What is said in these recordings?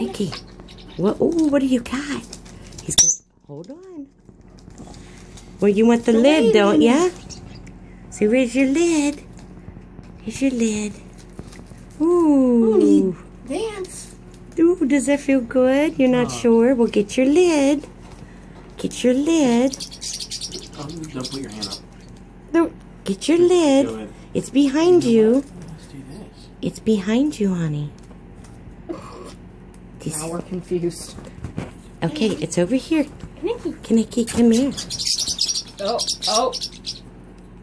KaNicki. What? Oh, what do you got? He's got. Hold on. Well, you want the lid, don't ya? So where's your lid? Here's your lid. Ooh. Dance. Ooh, does that feel good? You're not sure? Well, get your lid. Get your lid. Oh, don't put your hand up. No, get your lid. It's behind you. Let's do this. It's behind you, honey. Now we're confused. Okay, it's over here. KaNicki. KaNicki, come here. Oh.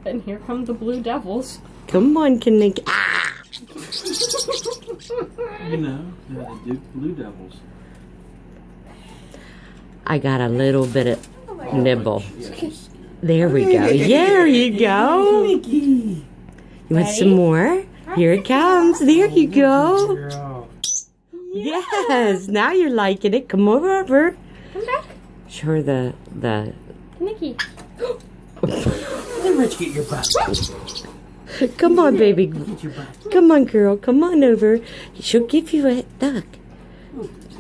And here come the blue devils. Come on, KaNicki. Ah! You know, the Blue Devils. I got a little bit of nibble. Yeah. There we go. There you go. You want some more? Here it comes. There you go. Girl. Yes. Now you're liking it. Come over. Come back. Show her the. KaNicki. Let Rich get your butt. Come on, baby. Get your butt. Come on, girl. Come on over. She'll give you it. Look.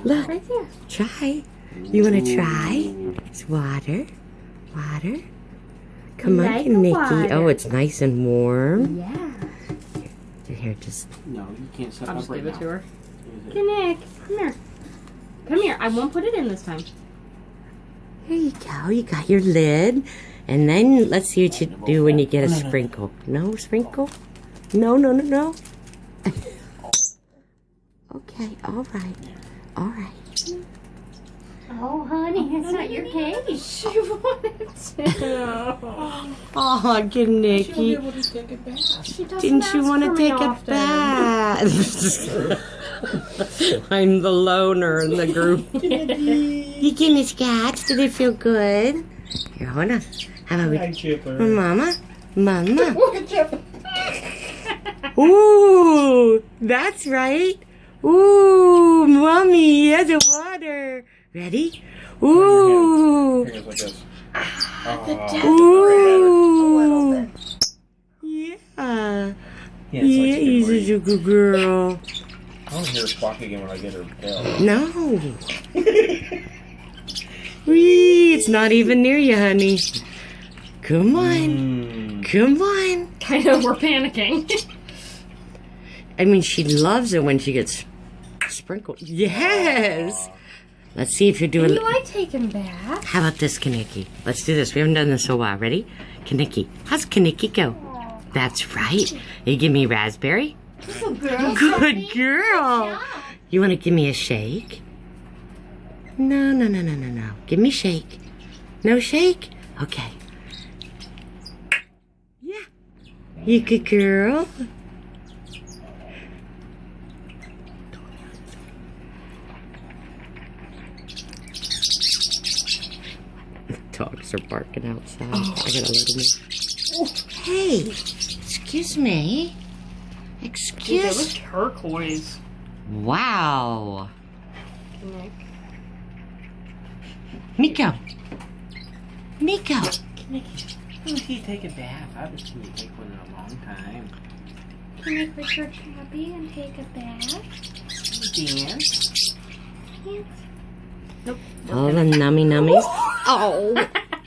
Look. Right there. Try. You want to try? It's water. Water. Come on, Like KaNicki. water. Oh, it's nice and warm. Yeah. Here, just. No, you can't set I'll up just right give it now. to her. KaNicki, come here. Come here. I won't put it in this time. Here you go. You got your lid. And then let's see what you do when you get a sprinkle. No sprinkle? No. Okay, all right. All right. Oh, honey, it's not your cake. She wanted to. Oh, KaNicki. able to take a bath. She doesn't Didn't you ask want for to me take a often. bath? I'm the loner in the group. You getting a scratch? Did it feel good? Here, hold on. How about we... Chipper. Mama? Look at Chipper. Ooh, that's right. Ooh, mommy has the water. Ready? Ooh. Here goes like this. Ooh. Yeah. Yeah, Yeah, it's he's like a good girl. I don't hear her squawk again when I get her tail. No. Wee, it's not even near you, honey. Come on. Come on. I know, we're panicking. I mean, she loves it when she gets sprinkled. Yes. Let's see if you're doing... You like taking baths? How about this, KaNicki? Let's do this. We haven't done this in a while. Ready? KaNicki. How's KaNicki go? That's right. You give me raspberry? Good girl. You want to give me a shake? No. Give me shake. No shake? Okay. Yeah. You good girl. Dogs are barking outside. I gotta let them in. Hey, excuse me. That Excuse. was turquoise. Wow. KaNicki. Miko. Miko. KaNicki, take a bath. I haven't seen you take one in a long time. KaNicki, with your chubby and take a bath. Dance. Nope. All the nummy nummies. Oh,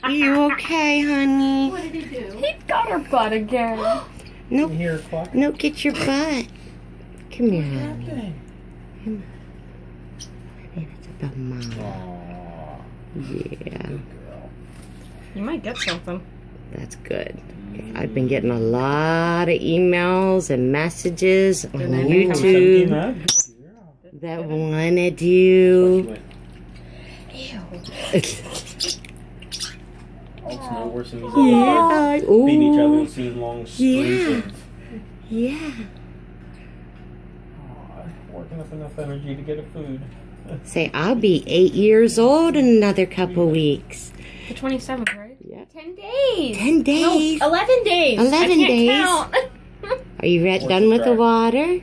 you okay, honey? What did he do? He got her butt again. Nope. You hear her cluck? No, get your butt. Come here, honey. Okay. Come on. Honey, that's about mom. Aww. Yeah, Good girl. You might get something. that's good. I've been getting a lot of emails and messages on YouTube that wanted you. Oh, it's no worse than these Yeah. beating each other Ooh. and seeing long streams Yeah. of Yeah. working up enough energy to get a food. Say, I'll be 8 years old in another couple weeks. The 27th, right? Yeah. 10 days. 10 days. No, 11 days. 11 I can't days. Count. Are you done with the water?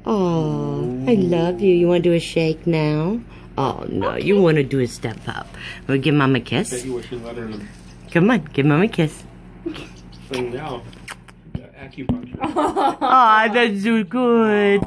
Oh, I love you. You want to do a shake now? Oh, no. You want to do a step up. We'll give Mom a Bet kiss. you wish you let her in Come on. Give Mom a kiss. the thing now. Acupuncture. Oh, that's so good.